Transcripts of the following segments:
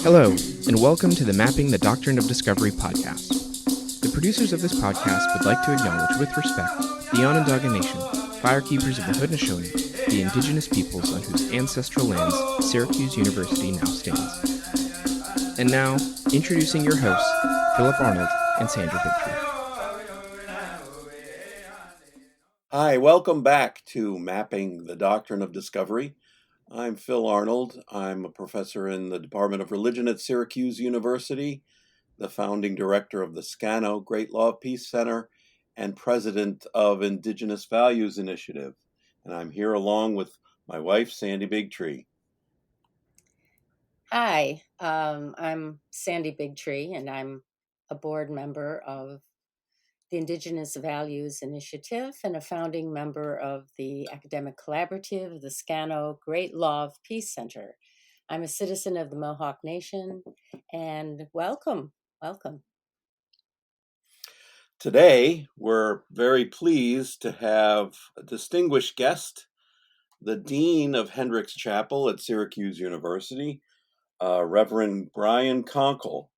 Hello, and welcome to the Mapping the Doctrine of Discovery podcast. The producers of this podcast would like to acknowledge with respect the Onondaga Nation, firekeepers of the Haudenosaunee, the Indigenous peoples on whose ancestral lands Syracuse University now stands. And now, introducing your hosts, Philip Arnold and Sandra Bigtree. Hi, welcome back to Mapping the Doctrine of Discovery. I'm Phil Arnold. I'm a professor in the Department of Religion at Syracuse University, the founding director of the SCANO Great Law of Peace Center, and president of Indigenous Values Initiative. And I'm here along with my wife, Sandy Bigtree. Hi, I'm Sandy Bigtree, and I'm a board member of the Indigenous Values Initiative and a founding member of the Academic Collaborative of the SCANO Great Law of Peace Center. I'm a citizen of the Mohawk Nation, and welcome. Today, we're very pleased to have a distinguished guest, the Dean of Hendricks Chapel at Syracuse University, Reverend Brian Konkol.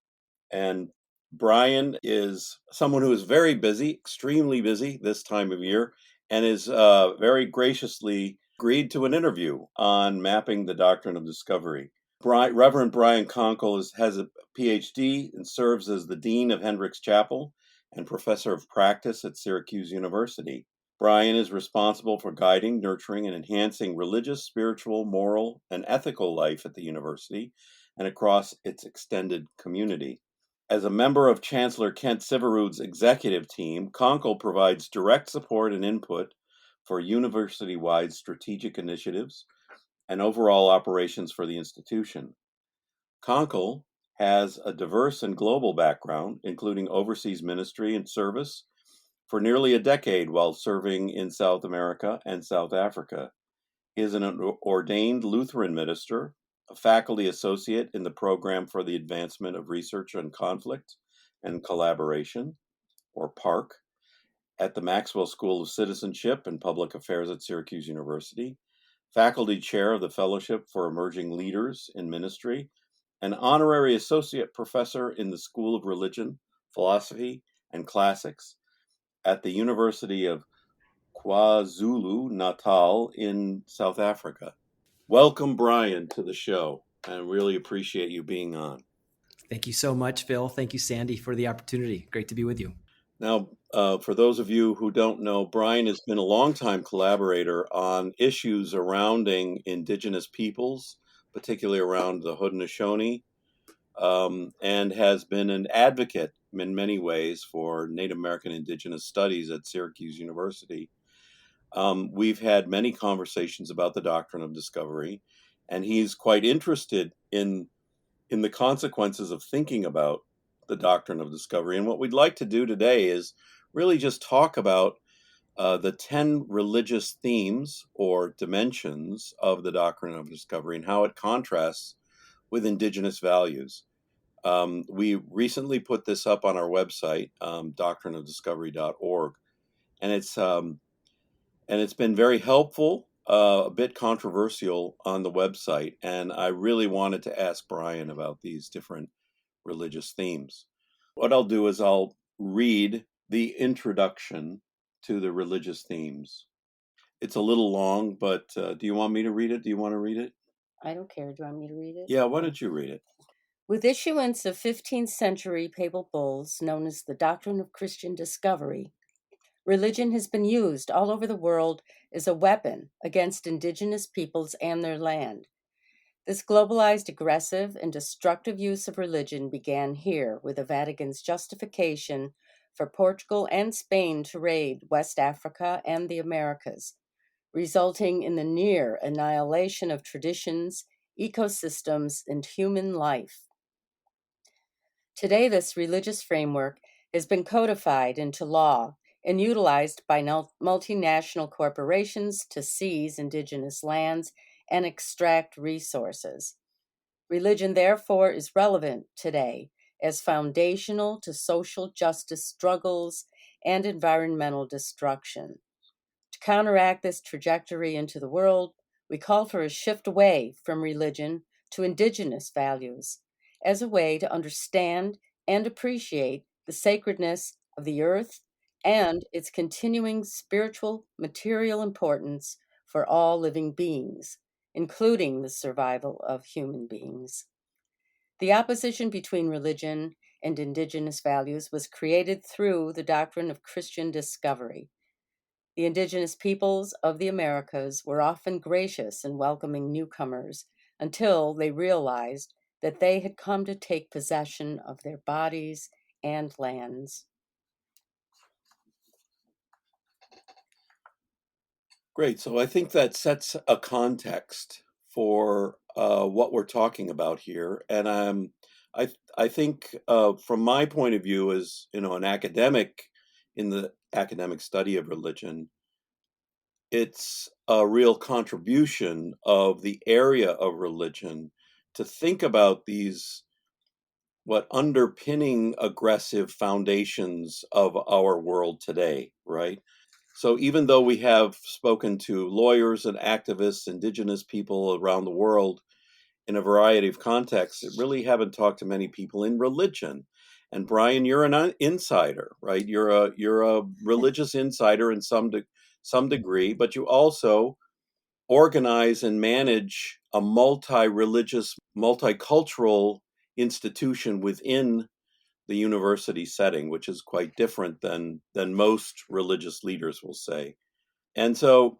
And Brian is someone who is very busy, extremely busy this time of year, and is very graciously agreed to an interview on mapping the doctrine of discovery. Reverend Brian Konkol has a PhD and serves as the Dean of Hendricks Chapel and Professor of Practice at Syracuse University. Brian is responsible for guiding, nurturing, and enhancing religious, spiritual, moral, and ethical life at the university and across its extended community. As a member of Chancellor Kent Syverud's executive team, Konkol provides direct support and input for university-wide strategic initiatives and overall operations for the institution. Konkol has a diverse and global background, including overseas ministry and service for nearly a decade while serving in South America and South Africa. He is an ordained Lutheran minister, a faculty associate in the Program for the Advancement of Research on Conflict and Collaboration, or PARC, at the Maxwell School of Citizenship and Public Affairs at Syracuse University, faculty chair of the Fellowship for Emerging Leaders in Ministry, and honorary associate professor in the School of Religion, Philosophy, and Classics at the University of KwaZulu-Natal in South Africa. Welcome, Brian, to the show. I really appreciate you being on. Thank you so much, Phil. Thank you, Sandy, for the opportunity. Great to be with you. Now, for those of you who don't know, Brian has been a longtime collaborator on issues surrounding Indigenous peoples, particularly around the Haudenosaunee, and has been an advocate in many ways for Native American Indigenous studies at Syracuse University. We've had many conversations about the doctrine of discovery, and he's quite interested in the consequences of thinking about the doctrine of discovery. And what we'd like to do today is really just talk about the 10 religious themes or dimensions of the doctrine of discovery and how it contrasts with Indigenous values. We recently put this up on our website, doctrineofdiscovery.org, and it's been very helpful, a bit controversial on the website, and I really wanted to ask Brian about these different religious themes. What I'll do is I'll read the introduction to the religious themes. It's a little long, but do you want me to read it? Do you want to read it? I don't care. Do you want me to read it? Yeah, why don't you read it? With issuance of 15th century papal bulls known as the Doctrine of Christian Discovery, religion has been used all over the world as a weapon against Indigenous peoples and their land. This globalized, aggressive, and destructive use of religion began here with the Vatican's justification for Portugal and Spain to raid West Africa and the Americas, resulting in the near annihilation of traditions, ecosystems, and human life. Today, this religious framework has been codified into law and utilized by multinational corporations to seize Indigenous lands and extract resources. Religion, therefore, is relevant today as foundational to social justice struggles and environmental destruction. counteract this trajectory into the world, we call for a shift away from religion to indigenous values as a way to understand and appreciate the sacredness of the earth and its continuing spiritual material importance for all living beings, including the survival of human beings. The opposition between religion and indigenous values was created through the doctrine of Christian discovery. The indigenous peoples of the Americas were often gracious in welcoming newcomers until they realized that they had come to take possession of their bodies and lands. Great. So I think that sets a context for what we're talking about here, and I think from my point of view as an academic in the academic study of religion, it's a real contribution of the area of religion to think about these what underpinning aggressive foundations of our world today, right? So even though we have spoken to lawyers and activists, indigenous people around the world in a variety of contexts, it really haven't talked to many people in religion. And Brian, you're an insider, right? You're a religious insider in some degree, but you also organize and manage a multi-religious, multicultural institution within the university setting, which is quite different than most religious leaders will say. And so,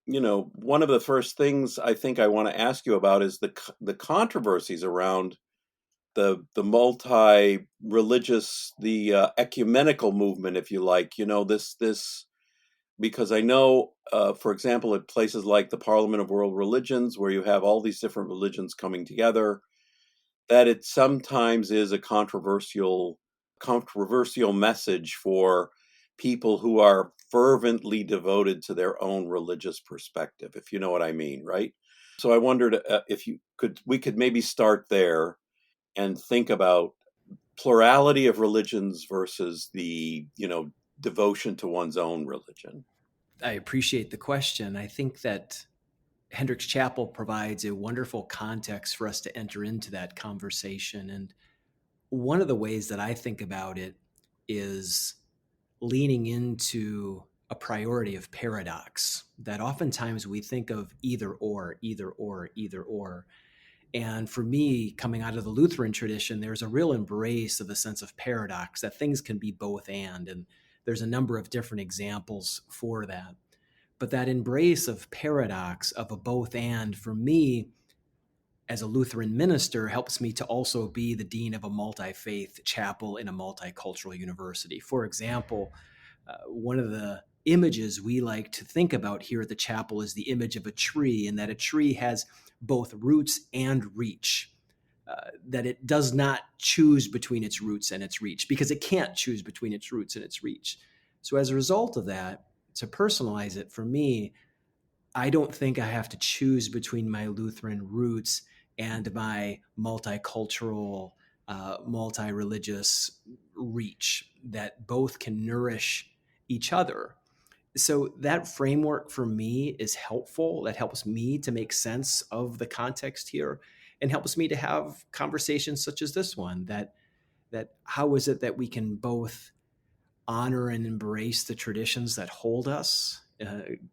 one of the first things I think I want to ask you about is the controversies around the multi-religious, the ecumenical movement, if you like. This because I know, for example, at places like the Parliament of World Religions, where you have all these different religions coming together, that it sometimes is a controversial message for people who are fervently devoted to their own religious perspective, if you know what I mean, right? So I wondered if we could maybe start there and think about plurality of religions versus the devotion to one's own religion. I appreciate the question. I think that Hendricks Chapel provides a wonderful context for us to enter into that conversation. And one of the ways that I think about it is leaning into a priority of paradox, that oftentimes we think of either or, either or, either or. And for me, coming out of the Lutheran tradition, there's a real embrace of a sense of paradox, that things can be both and there's a number of different examples for that. But that embrace of paradox, of a both and, for me, as a Lutheran minister, helps me to also be the dean of a multi-faith chapel in a multicultural university. For example, one of the images we like to think about here at the chapel is the image of a tree, and that a tree has both roots and reach. That it does not choose between its roots and its reach, because it can't choose between its roots and its reach. So as a result of that, to personalize it for me, I don't think I have to choose between my Lutheran roots and my multicultural, multi-religious reach, that both can nourish each other. So that framework for me is helpful. That helps me to make sense of the context here, and helps me to have conversations such as this one, that how is it that we can both honor and embrace the traditions that hold us,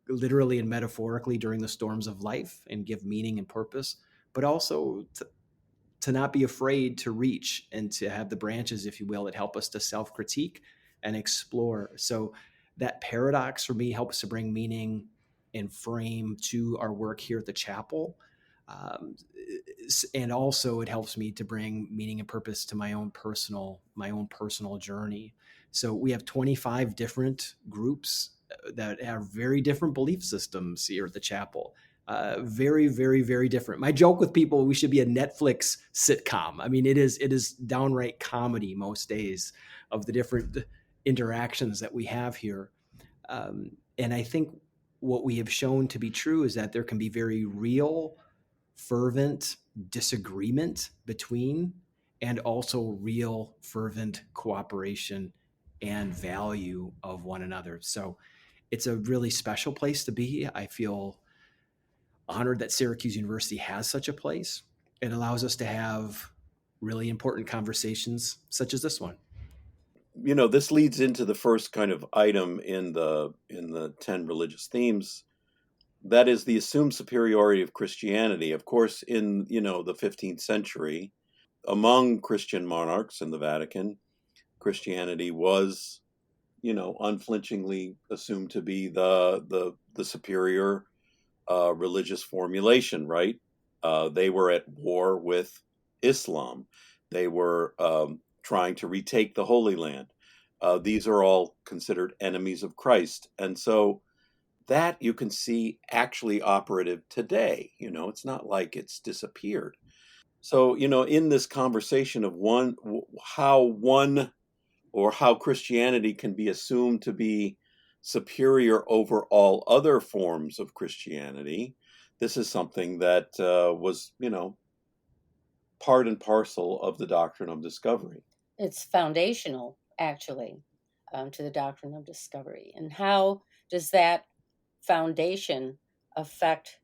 literally and metaphorically, during the storms of life, and give meaning and purpose, but also to not be afraid to reach and to have the branches, if you will, that help us to self-critique and explore. So that paradox for me helps to bring meaning and frame to our work here at the chapel. And also it helps me to bring meaning and purpose to my own personal journey. So we have 25 different groups that have very different belief systems here at the chapel. Very, very, very different. My joke with people, we should be a Netflix sitcom. I mean, it is downright comedy most days of the different interactions that we have here. And I think what we have shown to be true is that there can be very real, fervent disagreement between, and also real, fervent cooperation and value of one another. So It's a really special place to be. I feel honored that Syracuse University has such a place. It allows us to have really important conversations such as this one. This leads into the first kind of item in the 10 religious themes. That is the assumed superiority of Christianity. Of course, in the 15th century, among Christian monarchs in the Vatican, Christianity was unflinchingly assumed to be the superior religious formulation, right? They were at war with Islam. They were trying to retake the Holy Land. These are all considered enemies of Christ. And so that you can see actually operative today. It's not like it's disappeared. So, in this conversation of one or how Christianity can be assumed to be superior over all other forms of Christianity, this is something that was, part and parcel of the doctrine of discovery. It's foundational, actually, to the doctrine of discovery. And how does that foundation affect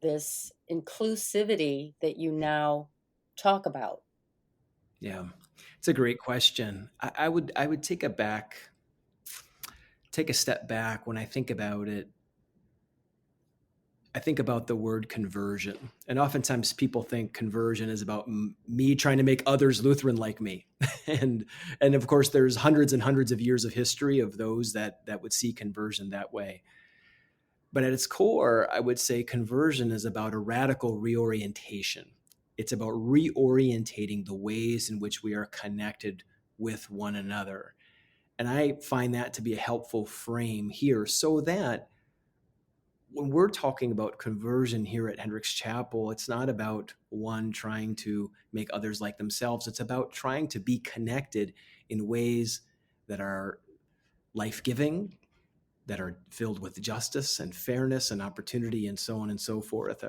this inclusivity that you now talk about? Yeah, it's a great question. I would take a step back when I think about it. I think about the word conversion, and oftentimes people think conversion is about me trying to make others Lutheran like me, and of course there's hundreds and hundreds of years of history of those that would see conversion that way. But at its core, I would say conversion is about a radical reorientation. It's about reorientating the ways in which we are connected with one another. And I find that to be a helpful frame here, so that when we're talking about conversion here at Hendricks Chapel, it's not about one trying to make others like themselves. It's about trying to be connected in ways that are life-giving, that are filled with justice and fairness and opportunity and so on and so forth.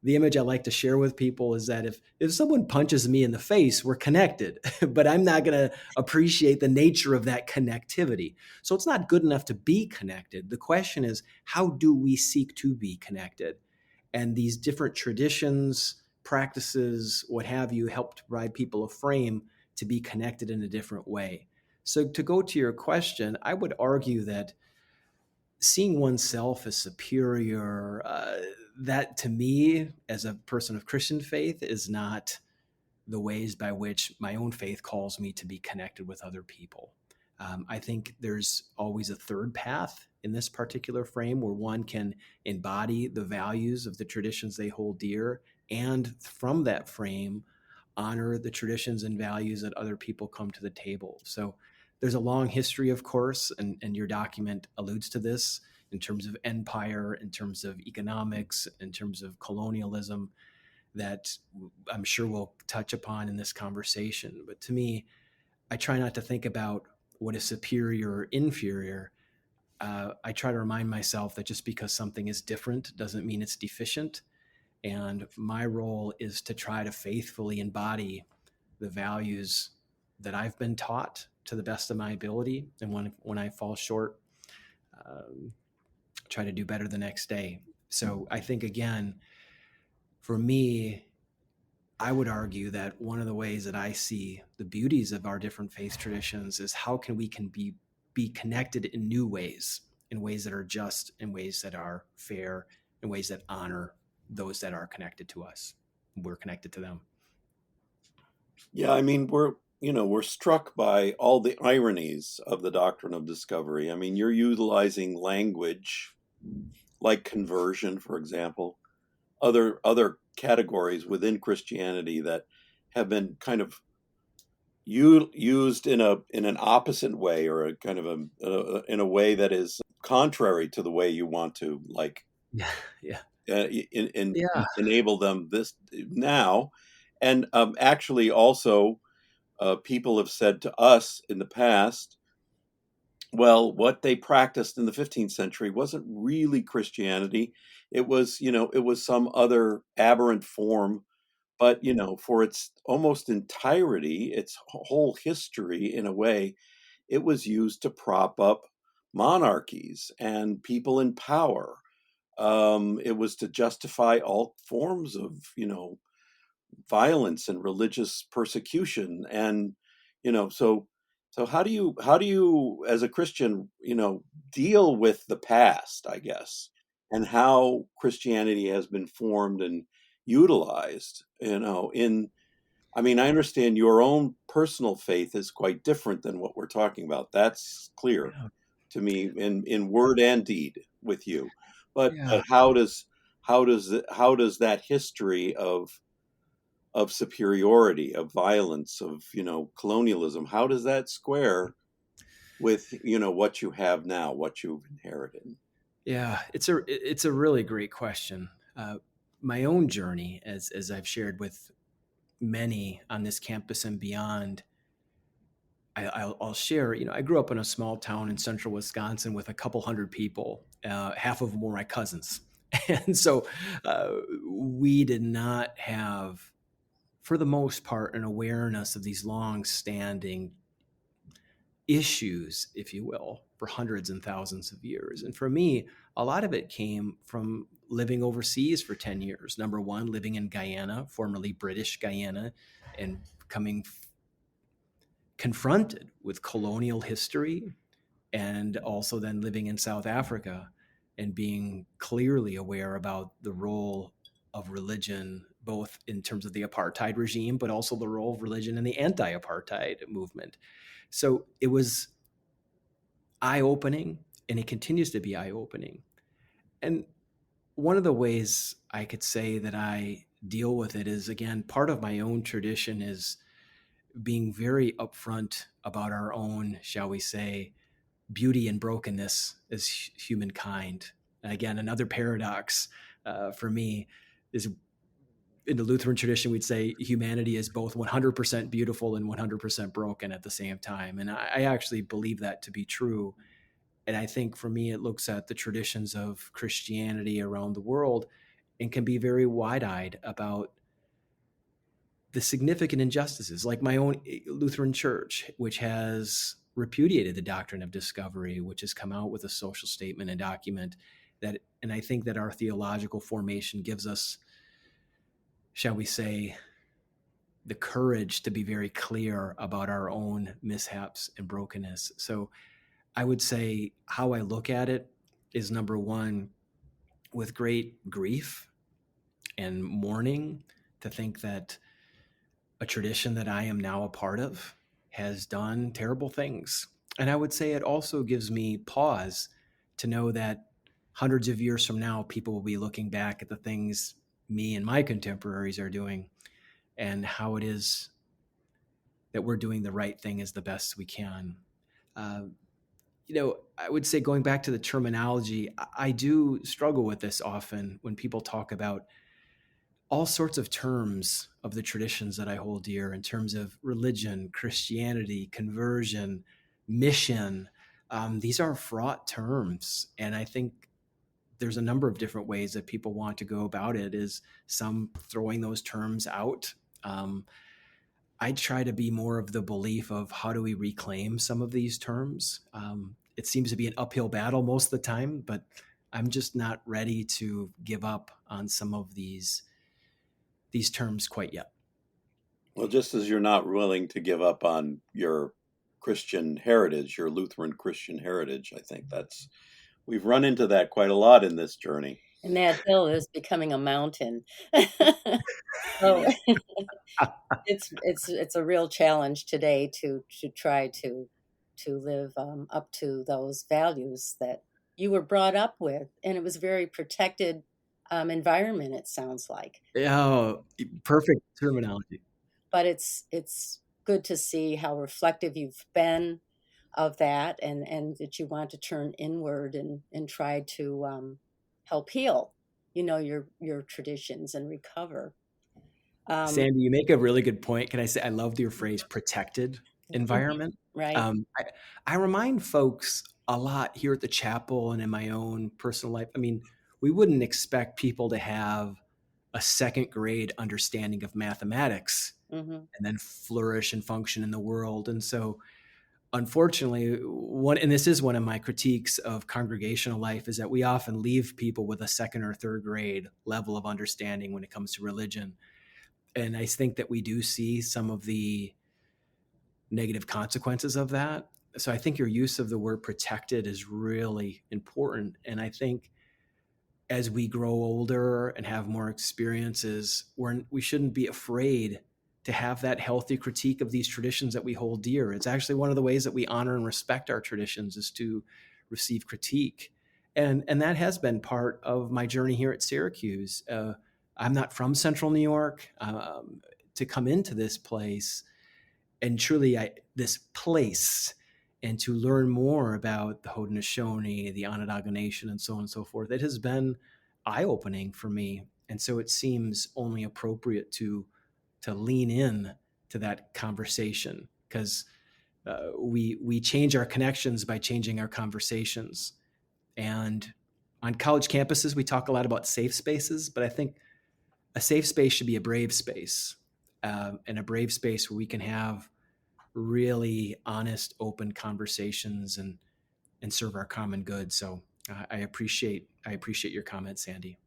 The image I like to share with people is that if someone punches me in the face, we're connected, but I'm not going to appreciate the nature of that connectivity. So it's not good enough to be connected. The question is, how do we seek to be connected? And these different traditions, practices, what have you, help to provide people a frame to be connected in a different way. So to go to your question, I would argue that seeing oneself as superior, that to me, as a person of Christian faith, is not the ways by which my own faith calls me to be connected with other people. I think there's always a third path in this particular frame where one can embody the values of the traditions they hold dear, and from that frame, honor the traditions and values that other people come to the table. So there's a long history, of course, and your document alludes to this in terms of empire, in terms of economics, in terms of colonialism, that I'm sure we'll touch upon in this conversation. But to me, I try not to think about what is superior or inferior. I try to remind myself that just because something is different doesn't mean it's deficient. And my role is to try to faithfully embody the values that I've been taught to the best of my ability. And when I fall short, try to do better the next day. So I think, again, for me, I would argue that one of the ways that I see the beauties of our different faith traditions is how can we be connected in new ways, in ways that are just, in ways that are fair, in ways that honor those that are connected to us. We're connected to them. Yeah, I mean, we're struck by all the ironies of the doctrine of discovery. I mean, you're utilizing language like conversion, for example, other categories within Christianity that have been kind of used in an opposite way, or a kind of in a way that is contrary to the way you want to, like, Yeah. enable them this now. And actually also people have said to us in the past, well, what they practiced in the 15th century wasn't really Christianity. It was, it was some other aberrant form, but, for its almost entirety, its whole history, in a way, it was used to prop up monarchies and people in power. It was to justify all forms of, violence and religious persecution. And, so how do you, as a Christian, deal with the past, I guess, and how Christianity has been formed and utilized, I understand your own personal faith is quite different than what we're talking about. That's clear Yeah. to me in word and deed with you. But Yeah. how does that history of superiority, of violence, of colonialism, how does that square with what you have now, what you've inherited? Yeah, it's a really great question. My own journey, as I've shared with many on this campus and beyond, I'll share. I grew up in a small town in central Wisconsin with a couple hundred people. Half of them were my cousins, and so we did not have, for the most part, an awareness of these long-standing issues, if you will, for hundreds and thousands of years. And for me, a lot of it came from living overseas for 10 years. Number one, living in Guyana, formerly British Guyana, and becoming confronted with colonial history, and also then living in South Africa and being clearly aware about the role of religion, both in terms of the apartheid regime, but also the role of religion in the anti-apartheid movement. So it was eye-opening, and it continues to be eye-opening. And one of the ways I could say that I deal with it is, again, part of my own tradition is being very upfront about our own, shall we say, beauty and brokenness as humankind. And again, another paradox for me is, in the Lutheran tradition, we'd say humanity is both 100% beautiful and 100% broken at the same time. And I actually believe that to be true. And I think for me, it looks at the traditions of Christianity around the world and can be very wide-eyed about the significant injustices, like my own Lutheran church, which has repudiated the doctrine of discovery, which has come out with a social statement and document that, and I think that our theological formation gives us, shall we say, the courage to be very clear about our own mishaps and brokenness. So I would say how I look at it is, number one, with great grief and mourning, to think that a tradition that I am now a part of has done terrible things. And I would say it also gives me pause to know that hundreds of years from now, people will be looking back at the things me and my contemporaries are doing, and how it is that we're doing the right thing as the best we can. Uh, I would say, going back to the terminology, I do struggle with this often when people talk about all sorts of terms of the traditions that I hold dear, in terms of religion, Christianity, conversion, mission. These are fraught terms. And I think there's a number of different ways that people want to go about it, is some throwing those terms out. I try to be more of the belief of, how do we reclaim some of these terms? It seems to be an uphill battle most of the time, but I'm just not ready to give up on some of these terms quite yet. Well, just as you're not willing to give up on your Christian heritage, your Lutheran Christian heritage, I think we've run into that quite a lot in this journey. And that hill is becoming a mountain. So it's a real challenge today to try to live up to those values that you were brought up with, and it was a very protected environment, it sounds like. Oh, perfect terminology. But it's good to see how reflective you've been of that, and that you want to turn inward and try to help heal, your traditions and recover. Sandy, you make a really good point. Can I say, I love your phrase, protected environment. Right. I remind folks a lot here at the chapel and in my own personal life. I mean, we wouldn't expect people to have a second grade understanding of mathematics Mm-hmm. and then flourish and function in the world. And so unfortunately, and this is one of my critiques of congregational life, is that we often leave people with a second or third grade level of understanding when it comes to religion. And I think that we do see some of the negative consequences of that. So I think your use of the word protected is really important. And I think as we grow older and have more experiences, we shouldn't be afraid to have that healthy critique of these traditions that we hold dear. It's actually one of the ways that we honor and respect our traditions is to receive critique. And that has been part of my journey here at Syracuse. I'm not from Central New York. To come into this place and truly this place and to learn more about the Haudenosaunee, the Onondaga Nation, and so on and so forth, it has been eye-opening for me. And so it seems only appropriate to lean in to that conversation, because we change our connections by changing our conversations. And on college campuses, we talk a lot about safe spaces, but I think a safe space should be a brave space, and a brave space where we can have really honest, open conversations and serve our common good. So I appreciate your comments, Sandy.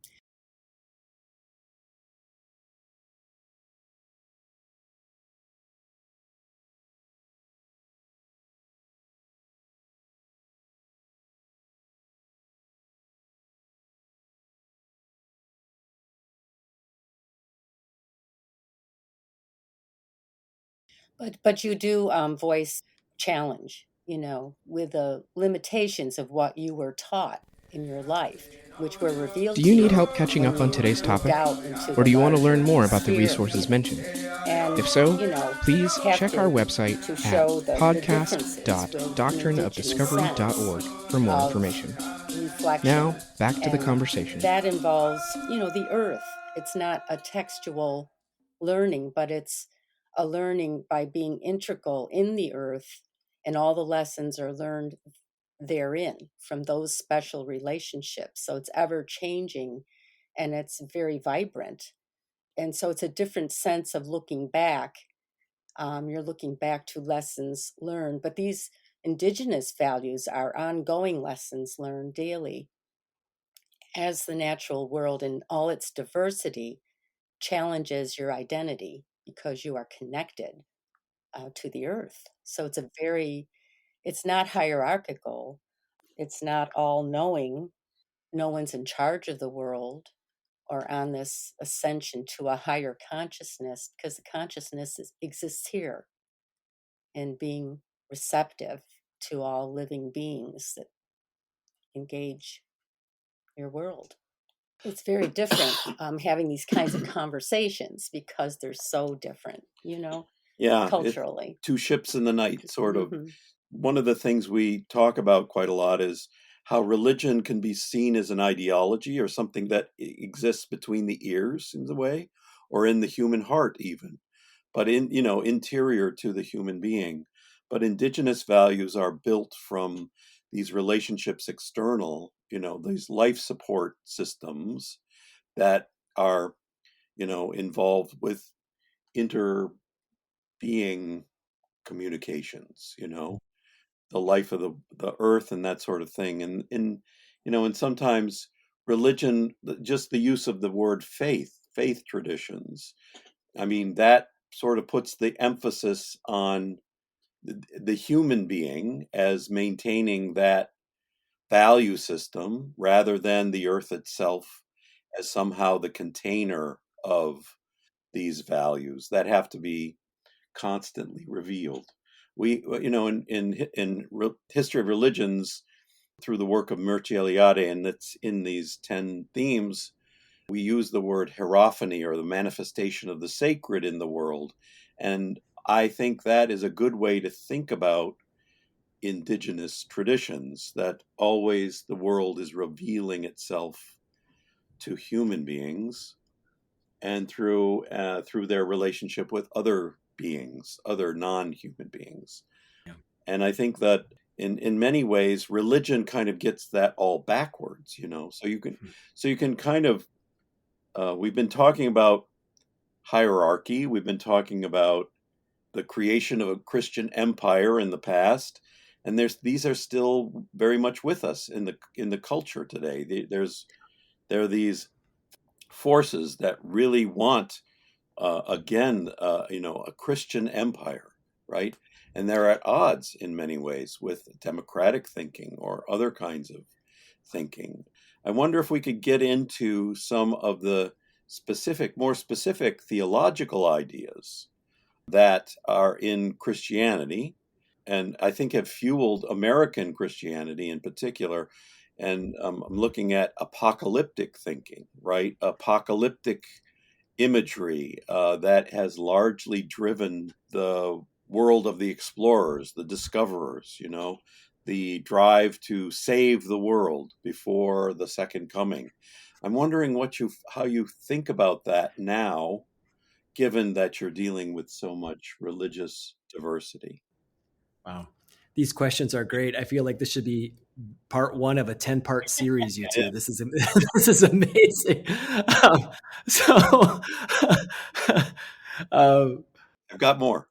But you do voice challenge, with the limitations of what you were taught in your life, which were revealed Do to you you need help catching when up on you today's moved topic? out into Or the do you want to learn larger more about the sphere of resources human. mentioned? And If so, please have check our to website at show the differences with an indigenous podcast.doctrineofdiscovery.org sense for more of information. reflection. Now, back to the And conversation. that involves, the earth. It's not a textual learning, but it's a learning by being integral in the earth, and all the lessons are learned therein from those special relationships. So it's ever changing and it's very vibrant. And so it's a different sense of looking back. You're looking back to lessons learned, but these indigenous values are ongoing lessons learned daily as the natural world in all its diversity challenges your identity because you are connected to the earth. So it's not hierarchical. It's not all knowing. No one's in charge of the world or on this ascension to a higher consciousness, because the consciousness exists here and being receptive to all living beings that engage your world. It's very different having these kinds of conversations because they're so different, Yeah, it's culturally. two ships in the night, sort of. Mhm. One of the things we talk about quite a lot is how religion can be seen as an ideology or something that exists between the ears in a way, or in the human heart even, but interior to the human being. But indigenous values are built from these relationships external, these life support systems that are, involved with interbeing communications, the life of the earth and that sort of thing. And sometimes religion, just the use of the word faith traditions, I mean, that sort of puts the emphasis on the human being as maintaining that value system rather than the earth itself as somehow the container of these values that have to be constantly revealed. We, in history of religions, through the work of Mircea Eliade, and that's in these 10 themes, we use the word hierophany, or the manifestation of the sacred in the world. And I think that is a good way to think about indigenous traditions, that always the world is revealing itself to human beings, and through their relationship with other beings, other non-human beings. Yeah. And I think that in many ways, religion kind of gets that all backwards, So you can kind of we've been talking about hierarchy. We've been talking about the creation of a Christian empire in the past, and these are still very much with us in the culture today. There are these forces that really want again, a Christian empire, right? And they're at odds in many ways with democratic thinking or other kinds of thinking. I wonder if we could get into some of the more specific theological ideas that are in Christianity, and I think have fueled American Christianity in particular. And I'm looking at apocalyptic thinking, right? Apocalyptic imagery that has largely driven the world of the explorers, the discoverers, the drive to save the world before the second coming. I'm wondering how you think about that now, given that you're dealing with so much religious diversity. Wow. These questions are great. I feel like this should be part one of a 10-part series, you two. This is this is amazing. So I've got more.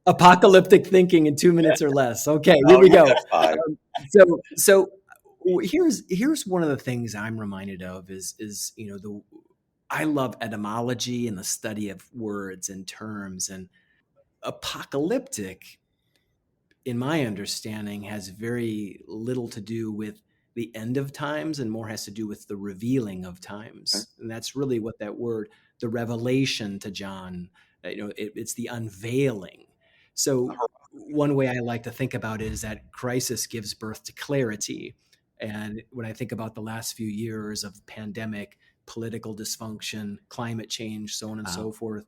apocalyptic thinking in 2 minutes or less. Okay, here we You go. got 5. So here's one of the things I'm reminded of is I love etymology and the study of words and terms, and apocalyptic, in my understanding, has very little to do with the end of times and more has to do with the revealing of times. Okay. And that's really what that word, the revelation to John, it's the unveiling. So one way I like to think about it is that crisis gives birth to clarity. And when I think about the last few years of pandemic, political dysfunction, climate change, so on and so forth,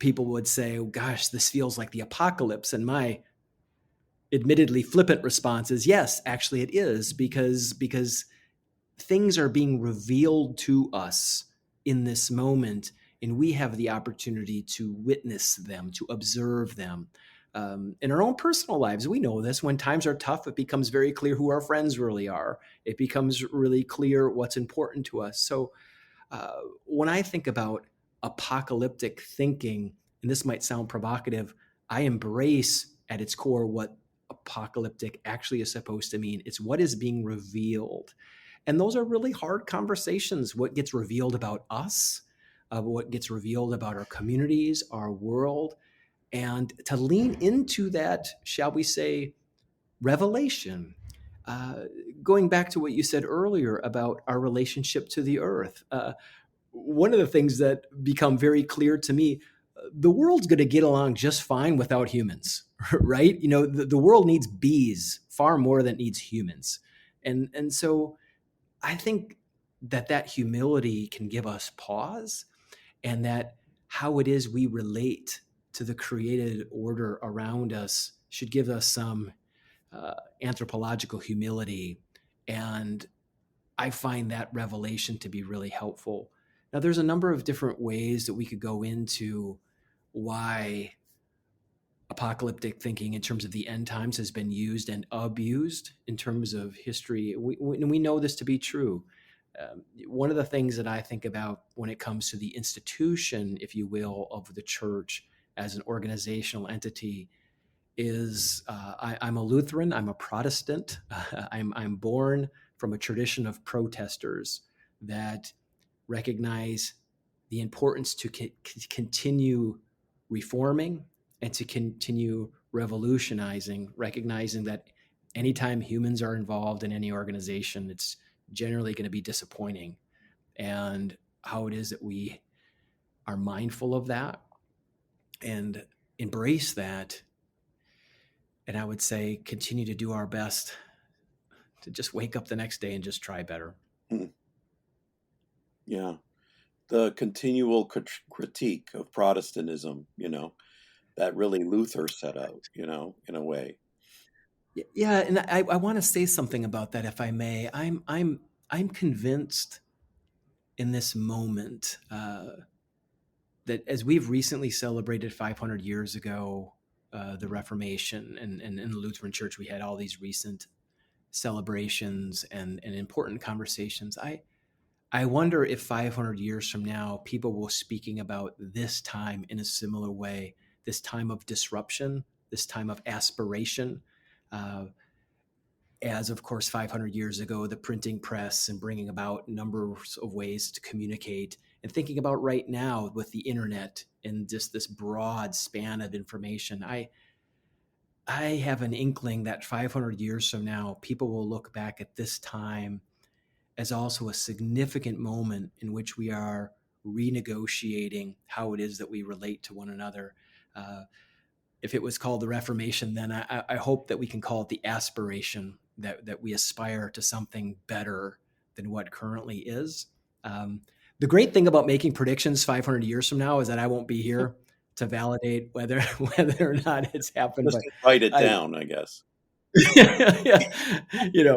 people would say, oh, gosh, this feels like the apocalypse. And my admittedly flippant response is, yes, actually it is, because things are being revealed to us in this moment, and we have the opportunity to witness them, to observe them. In our own personal lives, we know this. When times are tough, it becomes very clear who our friends really are. It becomes really clear what's important to us. So when I think about apocalyptic thinking, and this might sound provocative, I embrace at its core what apocalyptic actually is supposed to mean. It's what is being revealed. And those are really hard conversations. What gets revealed about us, what gets revealed about our communities, our world, and to lean into that, shall we say, revelation. Going back to what you said earlier about our relationship to the earth, one of the things that become very clear to me, the world's going to get along just fine without humans, right? The world needs bees far more than it needs humans. And so I think that humility can give us pause, and that how it is we relate to the created order around us should give us some anthropological humility. And I find that revelation to be really helpful. Now, there's a number of different ways that we could go into why apocalyptic thinking in terms of the end times has been used and abused in terms of history. We know this to be true. One of the things that I think about when it comes to the institution, if you will, of the church as an organizational entity is I'm a Lutheran, I'm a Protestant, I'm born from a tradition of protesters that recognize the importance to continue reforming and to continue revolutionizing, recognizing that anytime humans are involved in any organization, it's generally going to be disappointing, and how it is that we are mindful of that and embrace that. And I would say continue to do our best to just wake up the next day and just try better. Yeah. The continual critique of Protestantism, that really Luther set out, in a way. Yeah, and I want to say something about that, if I may. I'm convinced in this moment that as we've recently celebrated 500 years ago the Reformation, and in the Lutheran Church we had all these recent celebrations and important conversations. I wonder if 500 years from now people will speaking about this time in a similar way, this time of disruption, this time of aspiration, as of course 500 years ago, the printing press and bringing about numbers of ways to communicate, and thinking about right now with the internet and just this broad span of information. I have an inkling that 500 years from now, people will look back at this time as also a significant moment in which we are renegotiating how it is that we relate to one another. If it was called the Reformation, then I hope that we can call it the aspiration, that we aspire to something better than what currently is. The great thing about making predictions 500 years from now is that I won't be here to validate whether or not it's happened. Just But write it down, I guess. Yeah,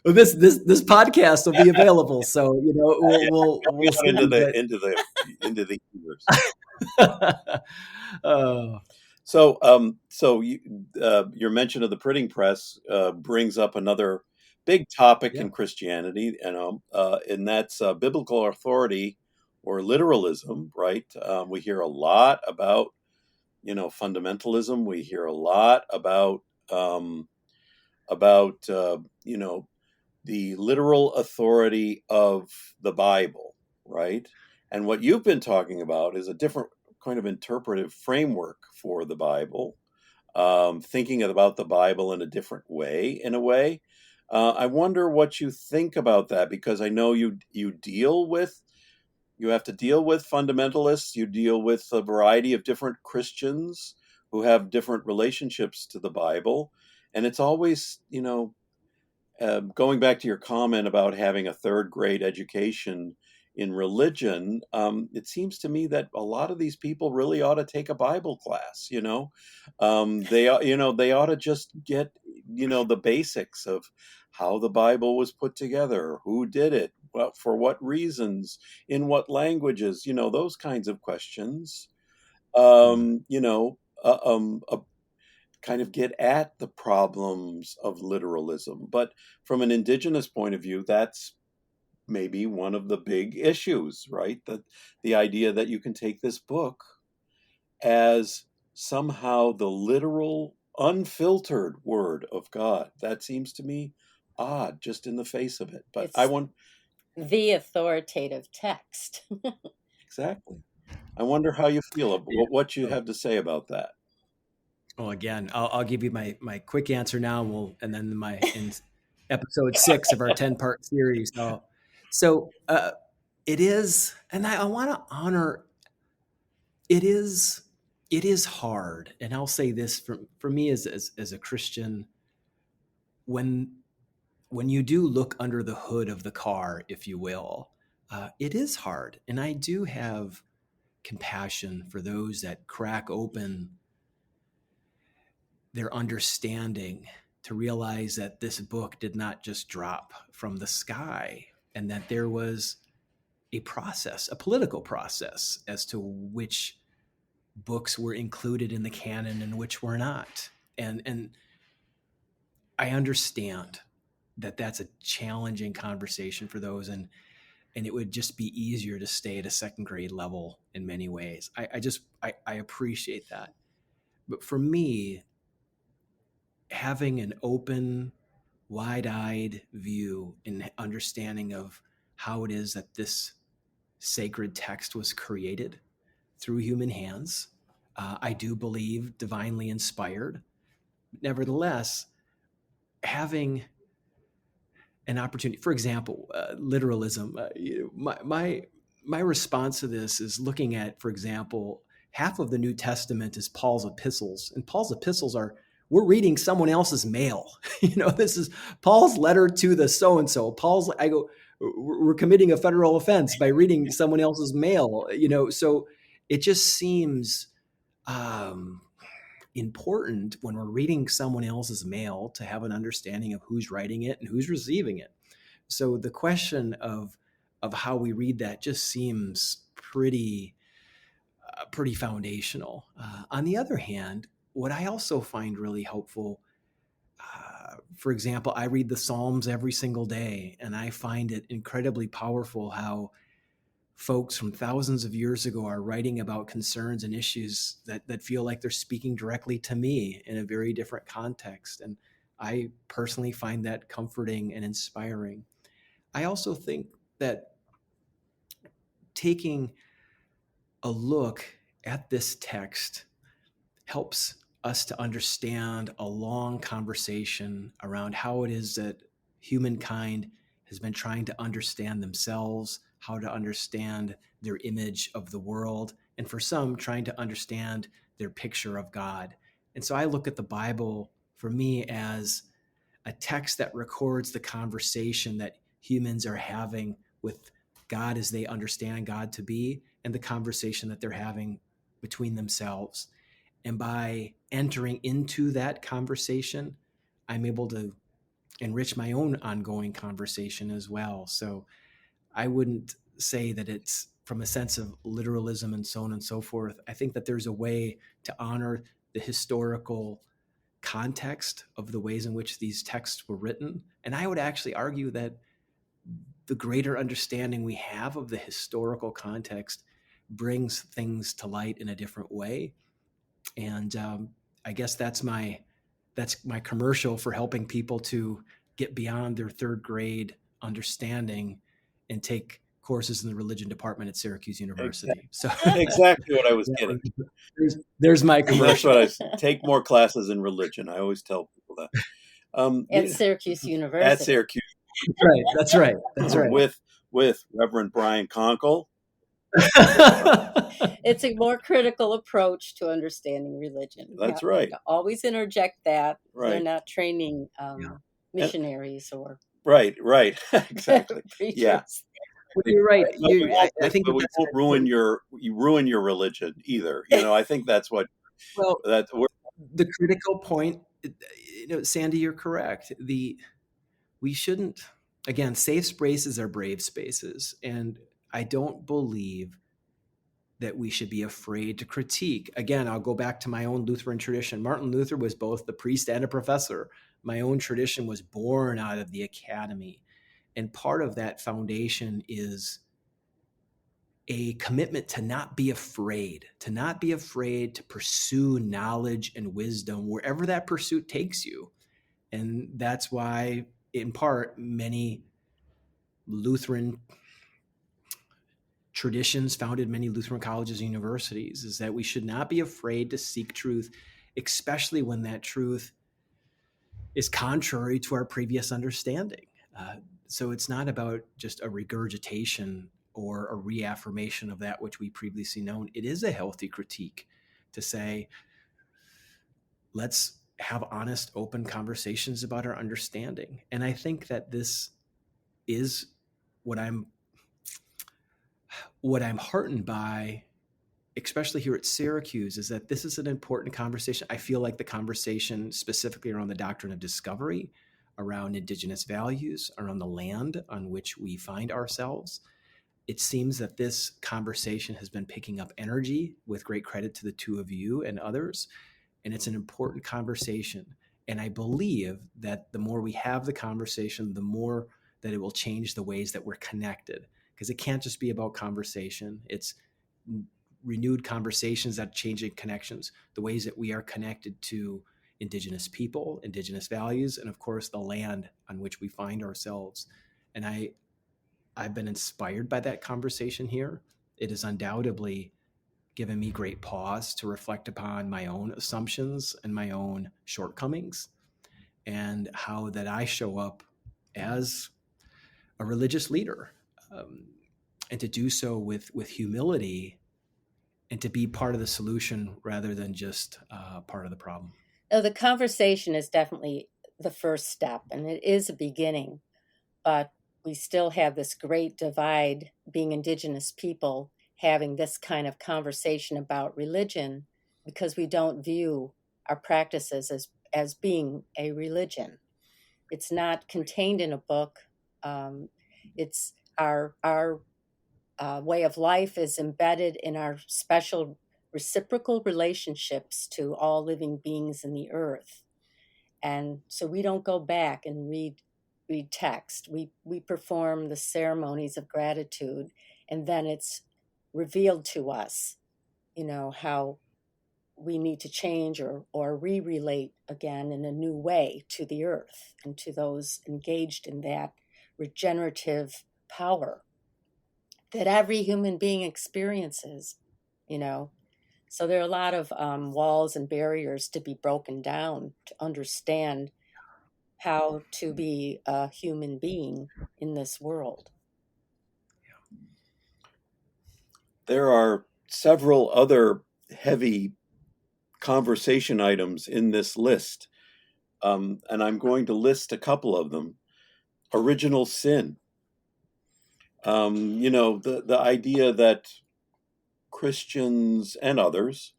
this podcast will be available, so we'll see. Into the years. Oh. So your mention of the printing press brings up another big topic in Christianity, and that's biblical authority or literalism, right? We hear a lot about, fundamentalism. We hear a lot about the literal authority of the Bible, right? And what you've been talking about is a different kind of interpretive framework for the Bible, thinking about the Bible in a different way, in a way. I wonder what you think about that, because I know you have to deal with fundamentalists, you deal with a variety of different Christians who have different relationships to the Bible. And it's always, going back to your comment about having a third grade education in religion, it seems to me that a lot of these people really ought to take a Bible class. They ought to just get the basics of how the Bible was put together, who did it, for what reasons, in what languages, those kinds of questions. Kind of get at the problems of literalism. But from an indigenous point of view, that's maybe one of the big issues, right? The idea that you can take this book as somehow the literal, unfiltered word of God. That seems to me odd just in the face of it. But the authoritative text. Exactly. I wonder how you feel about what you have to say about that. Well, again, I'll give you my quick answer now, and then in episode 6 of our 10-part series. So it is, and I want to honor. It is hard, and I'll say this for me as a Christian, when you do look under the hood of the car, if you will, it is hard, and I do have compassion for those that crack open their understanding to realize that this book did not just drop from the sky, and that there was a process, a political process, as to which books were included in the canon and which were not. And I understand that that's a challenging conversation for those, and it would just be easier to stay at a second grade level in many ways. I appreciate that. But for me, having an open, wide-eyed view and understanding of how it is that this sacred text was created through human hands, I do believe divinely inspired. Nevertheless, having an opportunity, for example, literalism, my response to this is looking at, for example, half of the New Testament is Paul's epistles, and Paul's epistles we're reading someone else's mail. This is Paul's letter to the so-and-so. We're committing a federal offense by reading someone else's mail, so it just seems important when we're reading someone else's mail to have an understanding of who's writing it and who's receiving it. So the question of how we read that just seems pretty foundational. On the other hand, what I also find really helpful, for example, I read the Psalms every single day, and I find it incredibly powerful how folks from thousands of years ago are writing about concerns and issues that feel like they're speaking directly to me in a very different context. And I personally find that comforting and inspiring. I also think that taking a look at this text helps us to understand a long conversation around how it is that humankind has been trying to understand themselves, how to understand their image of the world, and for some, trying to understand their picture of God. And so I look at the Bible for me as a text that records the conversation that humans are having with God as they understand God to be, and the conversation that they're having between themselves. And by entering into that conversation, I'm able to enrich my own ongoing conversation as well. So I wouldn't say that it's from a sense of literalism and so on and so forth. I think that there's a way to honor the historical context of the ways in which these texts were written. And I would actually argue that the greater understanding we have of the historical context brings things to light in a different way. And I guess that's my commercial for helping people to get beyond their third grade understanding and take courses in the religion department at Syracuse University. So Exactly what I was getting. There's my That's commercial. what take more classes in religion. I always tell people that. At Syracuse University. At Syracuse. That's right. With Reverend Brian Konkol. It's a more critical approach to understanding religion. That's right. Always interject that. Right. They're not training missionaries or right. Exactly. preachers. Yeah. Well, you're right. I think we won't ruin your religion either. I think that's what. Well, the critical point. Sandy, you're correct. We shouldn't. Again, safe spaces are brave spaces, and I don't believe that we should be afraid to critique. Again, I'll go back to my own Lutheran tradition. Martin Luther was both the priest and a professor. My own tradition was born out of the academy. And part of that foundation is a commitment to not be afraid to pursue knowledge and wisdom wherever that pursuit takes you. And that's why, in part, many Lutheran traditions founded many Lutheran colleges and universities, is that we should not be afraid to seek truth, especially when that truth is contrary to our previous understanding. So it's not about just a regurgitation or a reaffirmation of that which we previously known. It is a healthy critique to say, let's have honest, open conversations about our understanding. And I think that this is what I'm heartened by, especially here at Syracuse, is that this is an important conversation. I feel like the conversation specifically around the doctrine of discovery, around Indigenous values, around the land on which we find ourselves, it seems that this conversation has been picking up energy, with great credit to the two of you and others. And it's an important conversation. And I believe that the more we have the conversation, the more that it will change the ways that we're connected. Because it can't just be about conversation. It's renewed conversations that changing connections, the ways that we are connected to Indigenous people, Indigenous values, and of course, the land on which we find ourselves. And I've been inspired by that conversation here. It has undoubtedly given me great pause to reflect upon my own assumptions and my own shortcomings, and how that I show up as a religious leader, and to do so with humility, and to be part of the solution rather than just part of the problem. No, the conversation is definitely the first step, and it is a beginning, but we still have this great divide, being Indigenous people, having this kind of conversation about religion, because we don't view our practices as being a religion. It's not contained in a book. It's our way of life is embedded in our special reciprocal relationships to all living beings in the earth. And so we don't go back and read text. We perform the ceremonies of gratitude, and then it's revealed to us, how we need to change or re-relate again in a new way to the earth and to those engaged in that regenerative power that every human being experiences, So there are a lot of walls and barriers to be broken down to understand how to be a human being in this world. There are several other heavy conversation items in this list, and I'm going to list a couple of them. Original sin. The idea that Christians and others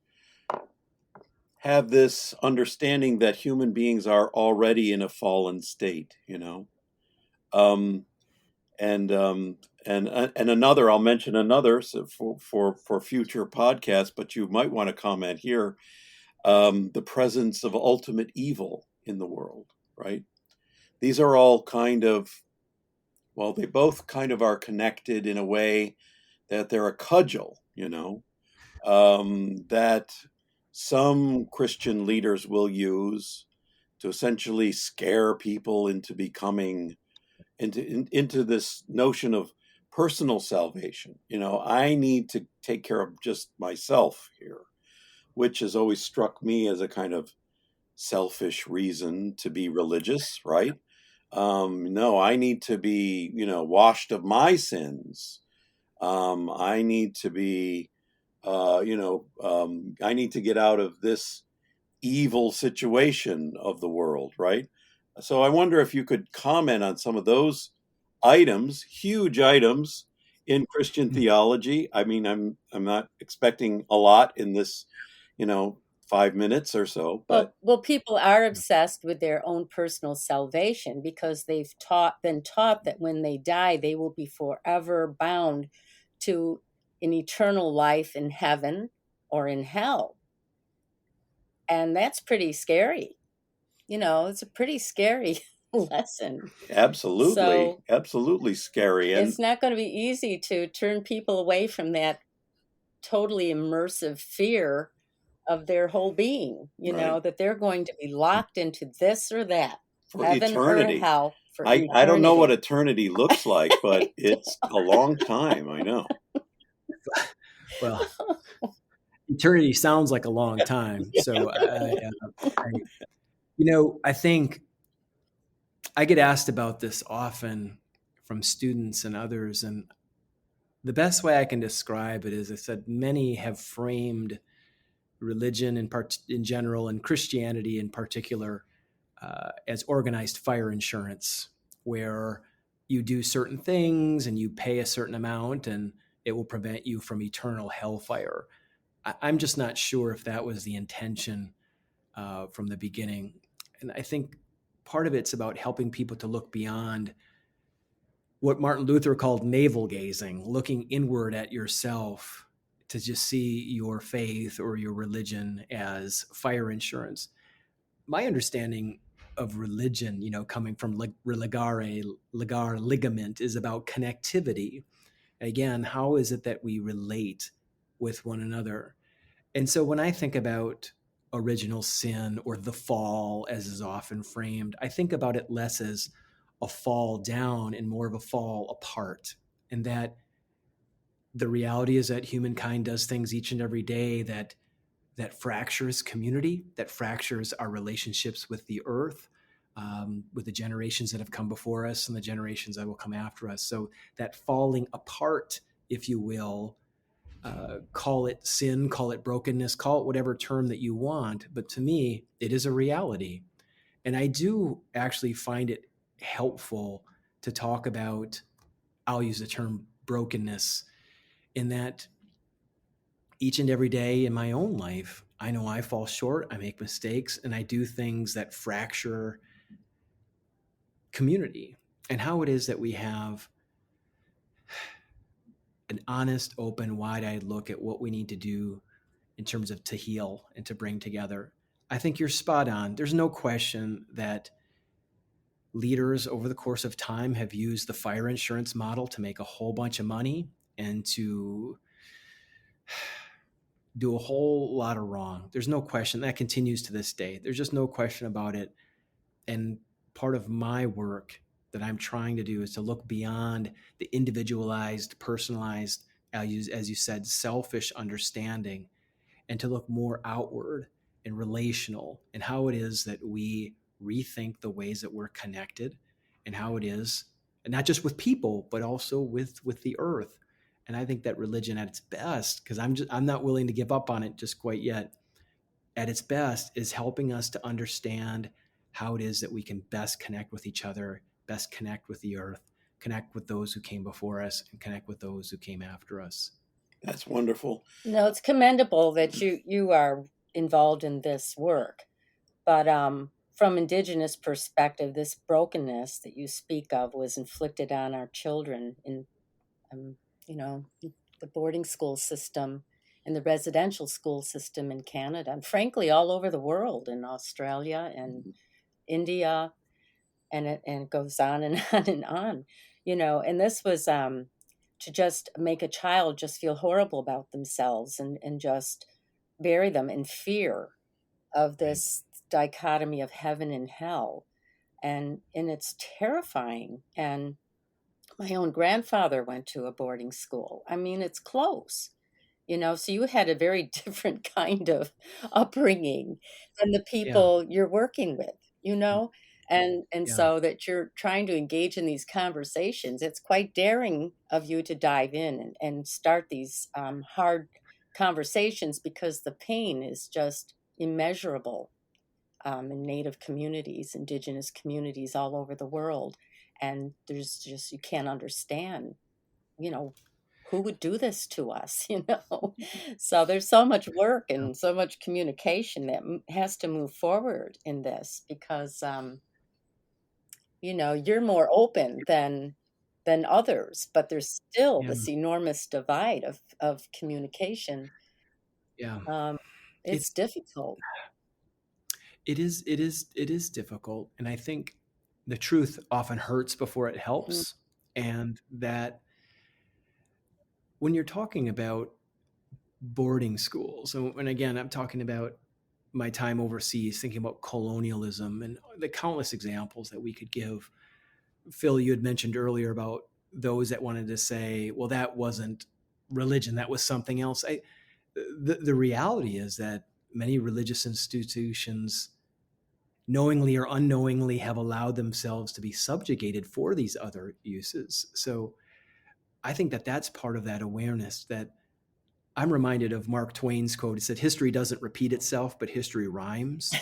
have this understanding that human beings are already in a fallen state, and another, I'll mention another for future podcasts, but you might want to comment here. The presence of ultimate evil in the world, right? These are all they both kind of are connected in a way that they're a cudgel, that some Christian leaders will use to essentially scare people into becoming into this notion of personal salvation. I need to take care of just myself here, which has always struck me as a kind of selfish reason to be religious, right? No, I need to be, washed of my sins. I need to be, I need to get out of this evil situation of the world, right? So I wonder if you could comment on some of those items, huge items in Christian theology. I mean, I'm not expecting a lot in this, 5 minutes or so, but well, people are obsessed with their own personal salvation because they've been taught that when they die, they will be forever bound to an eternal life in heaven or in hell. And that's pretty scary. It's a pretty scary lesson. absolutely scary. And it's not going to be easy to turn people away from that totally immersive fear of their whole being, Right. that they're going to be locked into this or that, for heaven eternity. or hell for I eternity. don't know what eternity looks like, but it's a long time. I know. Well, eternity sounds like a long time. So, I think I get asked about this often from students and others. And the best way I can describe it is, I said, many have framed religion in general and Christianity in particular as organized fire insurance, where you do certain things and you pay a certain amount and it will prevent you from eternal hellfire. I'm just not sure if that was the intention from the beginning. And I think part of it's about helping people to look beyond what Martin Luther called navel gazing, looking inward at yourself to just see your faith or your religion as fire insurance. My understanding of religion, coming from ligare, ligament, is about connectivity. Again, how is it that we relate with one another? And so when I think about original sin or the fall, as is often framed, I think about it less as a fall down and more of a fall apart. And that the reality is that humankind does things each and every day that fractures community, that fractures our relationships with the earth, with the generations that have come before us and the generations that will come after us. So that falling apart, if you will, call it sin, call it brokenness, call it whatever term that you want. But to me, it is a reality. And I do actually find it helpful to talk about, I'll use the term brokenness, in that each and every day in my own life, I know I fall short, I make mistakes, and I do things that fracture community. And how it is that we have an honest, open, wide-eyed look at what we need to do in terms of to heal and to bring together. I think you're spot on. There's no question that leaders over the course of time have used the fire insurance model to make a whole bunch of money and to do a whole lot of wrong. There's no question that continues to this day. There's just no question about it. And part of my work that I'm trying to do is to look beyond the individualized, personalized, as you said, selfish understanding, and to look more outward and relational, and how it is that we rethink the ways that we're connected, and how it is, and not just with people, but also with the earth. And I think that religion at its best, because I'm not willing to give up on it just quite yet, at its best is helping us to understand how it is that we can best connect with each other, best connect with the earth, connect with those who came before us, and connect with those who came after us. That's wonderful. No, it's commendable that you are involved in this work. But from Indigenous perspective, this brokenness that you speak of was inflicted on our children in, the boarding school system and the residential school system in Canada, and frankly, all over the world, in Australia and India, and it goes on and on and on, and this was to just make a child just feel horrible about themselves and just bury them in fear of this dichotomy of heaven and hell. And it's terrifying. And my own grandfather went to a boarding school. I mean, it's close, so you had a very different kind of upbringing than the Yeah. people you're working with, and Yeah. so that you're trying to engage in these conversations. It's quite daring of you to dive in and start these hard conversations, because the pain is just immeasurable in Native communities, Indigenous communities all over the world. And there's just, you can't understand, who would do this to us, So there's so much work and so much communication that has to move forward in this, because, you're more open than others, but there's still Yeah. this enormous divide of communication. Yeah. It's difficult. It is difficult. And I think the truth often hurts before it Mhm. helps. And that when you're talking about boarding schools, and again, I'm talking about my time overseas, thinking about colonialism and the countless examples that we could give. Phil, you had mentioned earlier about those that wanted to say, well, that wasn't religion, that was something else. The reality is that many religious institutions, knowingly or unknowingly, have allowed themselves to be subjugated for these other uses. So I think that that's part of that awareness. That I'm reminded of Mark Twain's quote. It said, "History doesn't repeat itself, but history rhymes."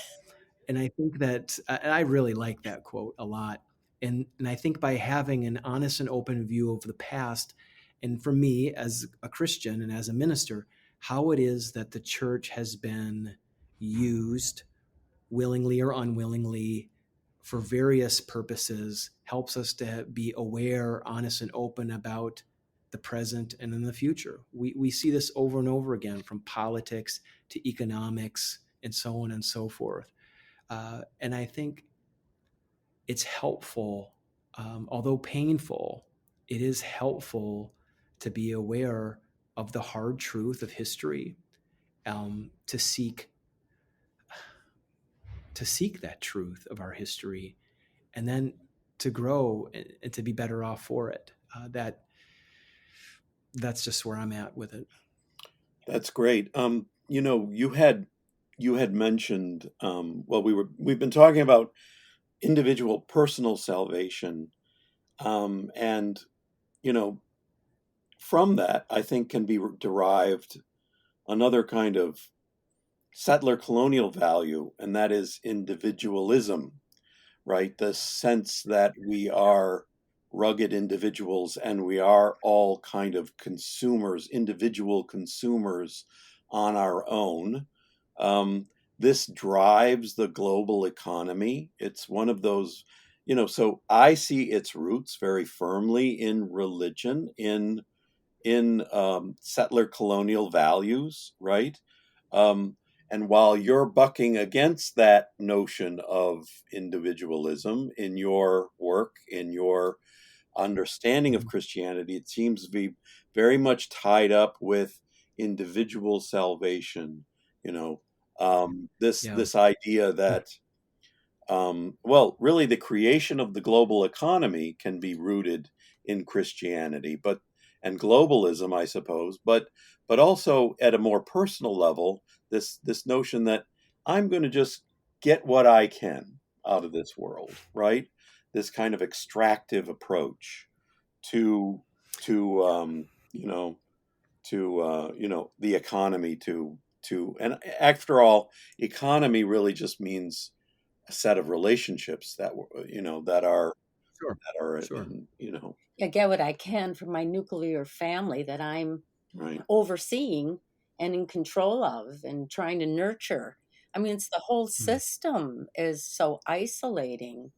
And I think that, and I really like that quote a lot. And I think by having an honest and open view of the past, and for me as a Christian and as a minister, how it is that the church has been used, willingly or unwillingly, for various purposes, helps us to be aware, honest, and open about the present and in the future. We see this over and over again, from politics to economics and so on and so forth. And I think it's helpful, although painful, it is helpful to be aware of the hard truth of history, to seek that truth of our history, and then to grow and to be better off for it. That's just where I'm at with it. That's great. You had mentioned, well, we've been talking about individual personal salvation, and from that, I think, can be derived another kind of settler colonial value, and that is individualism, right? The sense that we are rugged individuals and we are all kind of consumers, individual consumers on our own. This drives the global economy. It's one of those, so I see its roots very firmly in religion, in settler colonial values, right? Um, and while you're bucking against that notion of individualism in your work, in your understanding of Christianity, it seems to be very much tied up with individual salvation. This idea that really the creation of the global economy can be rooted in Christianity, and globalism, I suppose, but also at a more personal level, this notion that I'm going to just get what I can out of this world, right? This kind of extractive approach to the economy, and after all, economy really just means a set of relationships that are Sure. I get what I can from my nuclear family that I'm right. overseeing and in control of and trying to nurture. I mean, it's the whole system is so isolating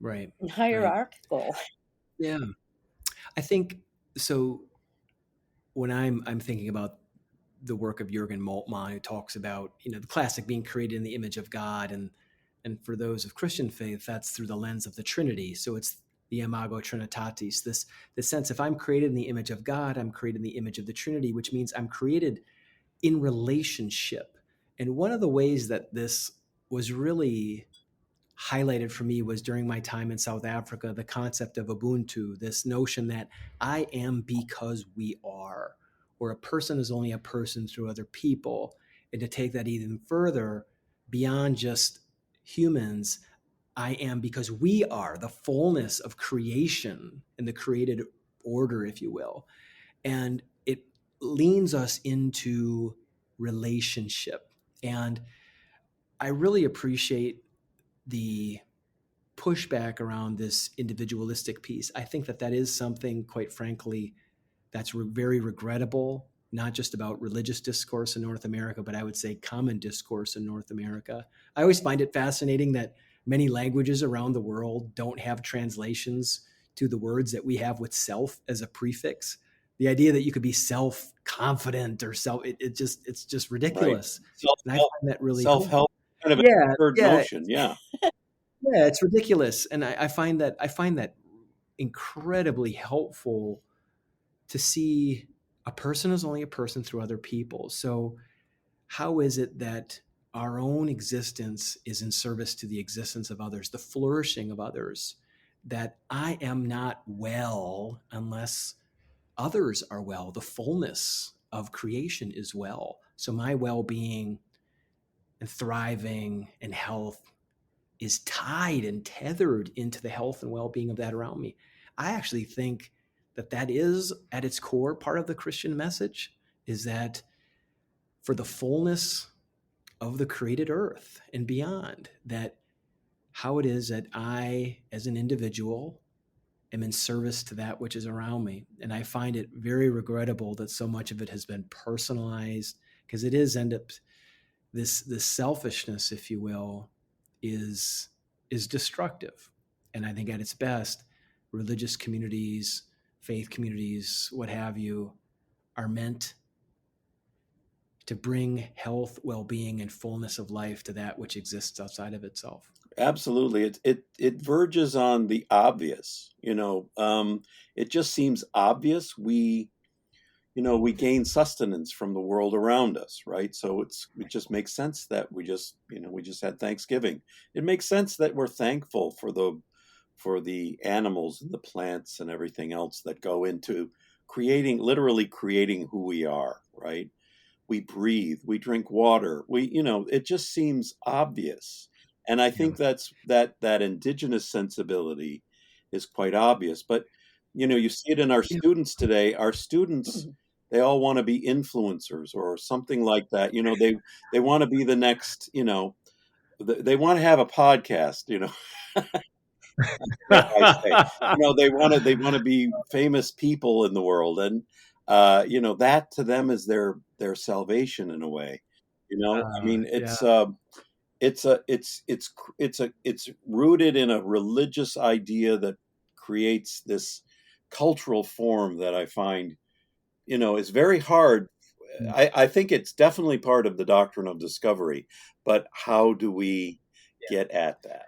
Right. and hierarchical. Yeah. I think so. When I'm thinking about the work of Jürgen Moltmann, who talks about the classic being created in the image of God, and for those of Christian faith, that's through the lens of the Trinity. So it's the imago Trinitatis, this sense, if I'm created in the image of God, I'm created in the image of the Trinity, which means I'm created in relationship. And one of the ways that this was really highlighted for me was during my time in South Africa, the concept of Ubuntu, this notion that I am because we are, or a person is only a person through other people. And to take that even further beyond just humans, I am because we are the fullness of creation and the created order, if you will. And it leans us into relationship. And I really appreciate the pushback around this individualistic piece. I think that is something, quite frankly, that's very regrettable, not just about religious discourse in North America, but I would say common discourse in North America. I always find it fascinating that many languages around the world don't have translations to the words that we have with self as a prefix. The idea that you could be self-confident or it's just ridiculous. Right. And I find that really Self-help, kind of yeah, a third yeah. notion. Yeah. Yeah, it's ridiculous. And I find that incredibly helpful to see a person is only a person through other people. So how is it that our own existence is in service to the existence of others, the flourishing of others, that I am not well unless others are well, the fullness of creation is well. So my well-being and thriving and health is tied and tethered into the health and well-being of that around me. I actually think that is at its core part of the Christian message, is that for the fullness of the created earth and beyond, that how it is that I, as an individual, am in service to that which is around me. And I find it very regrettable that so much of it has been personalized, because it is end up this selfishness, if you will, is destructive. And I think at its best, religious communities, faith communities, what have you, are meant to bring health, well-being, and fullness of life to that which exists outside of itself. Absolutely. It verges on the obvious. It just seems obvious. We gain sustenance from the world around us, right? So it just makes sense that we just had Thanksgiving. It makes sense that we're thankful for the animals and the plants and everything else that go into literally creating who we are, right? We breathe, we drink water, it just seems obvious. And I think that indigenous sensibility is quite obvious. But you see it in our students today. Our students, they all want to be influencers or something like that. They want to be the next, they want to have a podcast, dare I say. They want to be famous people in the world, and that to them is their salvation in a way. I mean, it's rooted in a religious idea that creates this cultural form that I find is very hard. I think it's definitely part of the doctrine of discovery, but how do we get at that?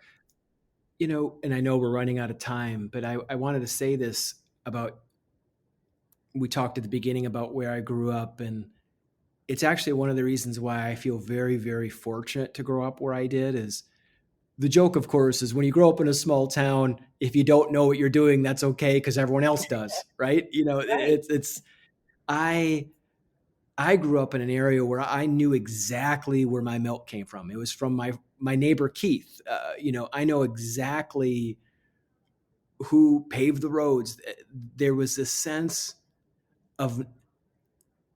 And I know we're running out of time, but I wanted to say this about, we talked at the beginning about where I grew up, and it's actually one of the reasons why I feel very, very fortunate to grow up where I did. Is the joke, of course, is when you grow up in a small town, if you don't know what you're doing, that's okay because everyone else does, right? Right. I grew up in an area where I knew exactly where my milk came from. It was from my neighbor Keith. I know exactly who paved the roads. There was this sense of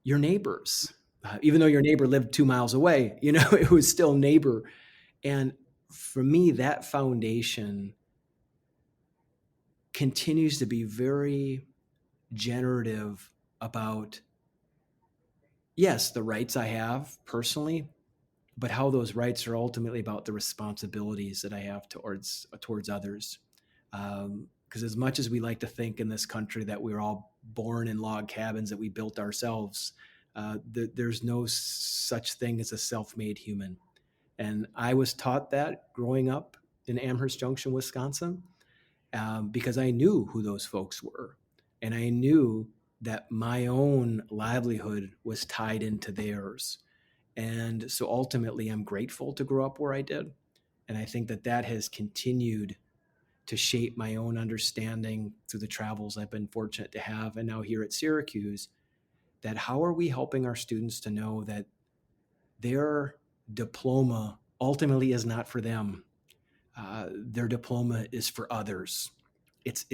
your neighbors, even though your neighbor lived 2 miles away. It was still neighbor. And for me, that foundation continues to be very generative about, yes, the rights I have personally, but how those rights are ultimately about the responsibilities that I have towards others. Because as much as we like to think in this country that we're all born in log cabins that we built ourselves, there's no such thing as a self-made human. And I was taught that growing up in Amherst Junction, Wisconsin, because I knew who those folks were. And I knew that my own livelihood was tied into theirs. And so ultimately, I'm grateful to grow up where I did. And I think that has continued to shape my own understanding through the travels I've been fortunate to have. And now here at Syracuse, that how are we helping our students to know that their diploma ultimately is not for them. Their diploma is for others. It's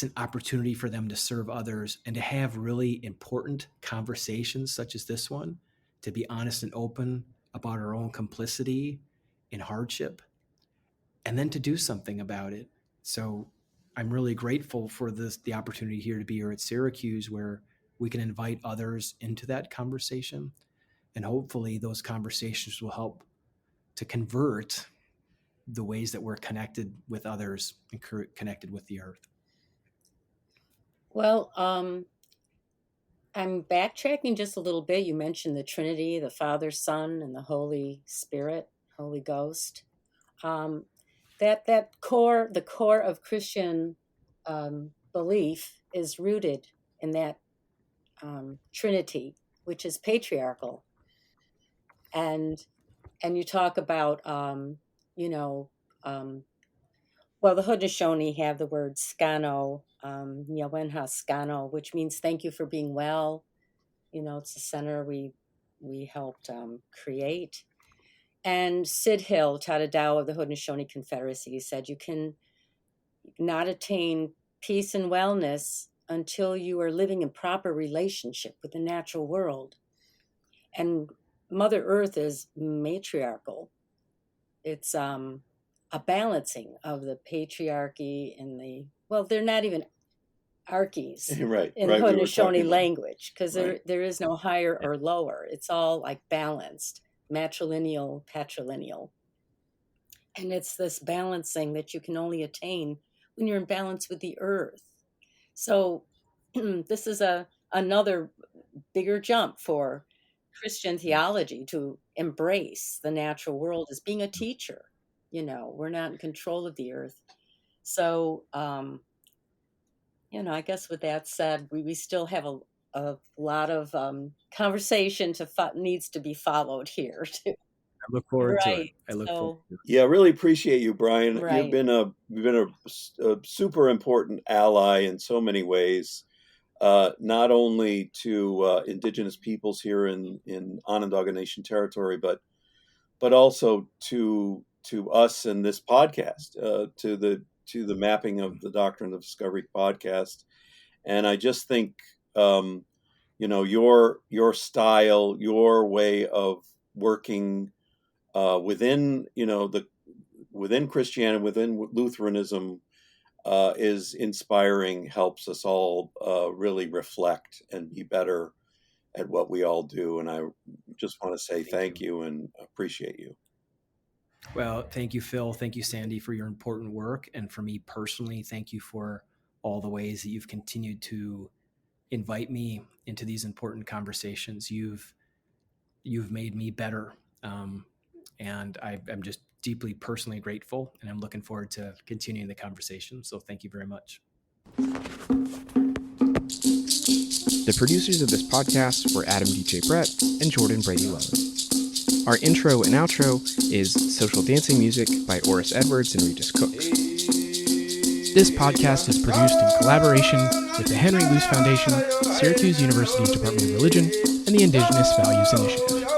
an opportunity for them to serve others and to have really important conversations such as this one, to be honest and open about our own complicity in hardship, and then to do something about it. So I'm really grateful for the opportunity here to be here at Syracuse, where we can invite others into that conversation. And hopefully those conversations will help to convert the ways that we're connected with others and connected with the earth. Well, I'm backtracking just a little bit. You mentioned the Trinity, the Father, Son, and the Holy Spirit, Holy Ghost. That core, the core of Christian belief, is rooted in that Trinity, which is patriarchal. And you talk about, well, the Haudenosaunee have the word scano, Nyawenha scano, which means thank you for being well. It's the center we helped create. And Sid Hill, Tadadao of the Haudenosaunee Confederacy, said you can not attain peace and wellness until you are living in proper relationship with the natural world. And Mother Earth is matriarchal. It's a balancing of the patriarchy and they're not even archies Right, in right. Haudenosaunee language, because right. there is no higher or lower. It's all like balanced, matrilineal, patrilineal. And it's this balancing that you can only attain when you're in balance with the earth. So this is another bigger jump for Christian theology to embrace the natural world as being a teacher. We're not in control of the earth. So, I guess with that said, we still have a lot of conversation needs to be followed here too. I look forward to it. Right. I look forward to it. Yeah, really appreciate you, Brian. You've Right. been a super important ally in so many ways, not only to Indigenous peoples here in Onondaga Nation territory, but also to us in this podcast, to the Mapping of the Doctrine of Discovery podcast. And I just think, your style, your way of working within, within Christianity, within Lutheranism, is inspiring, helps us all really reflect and be better at what we all do. And I just want to say thank you and appreciate you. Well, thank you, Phil. Thank you, Sandy, for your important work. And for me personally, thank you for all the ways that you've continued to invite me into these important conversations. You've made me better. And I'm just deeply personally grateful, and I'm looking forward to continuing the conversation. So thank you very much. The producers of this podcast were Adam DJ Brett and Jordan Brady Lowe. Our intro and outro is Social Dancing Music by Oris Edwards and Regis Cooks. This podcast is produced in collaboration with the Henry Luce Foundation, Syracuse University Department of Religion, and the Indigenous Values Initiative.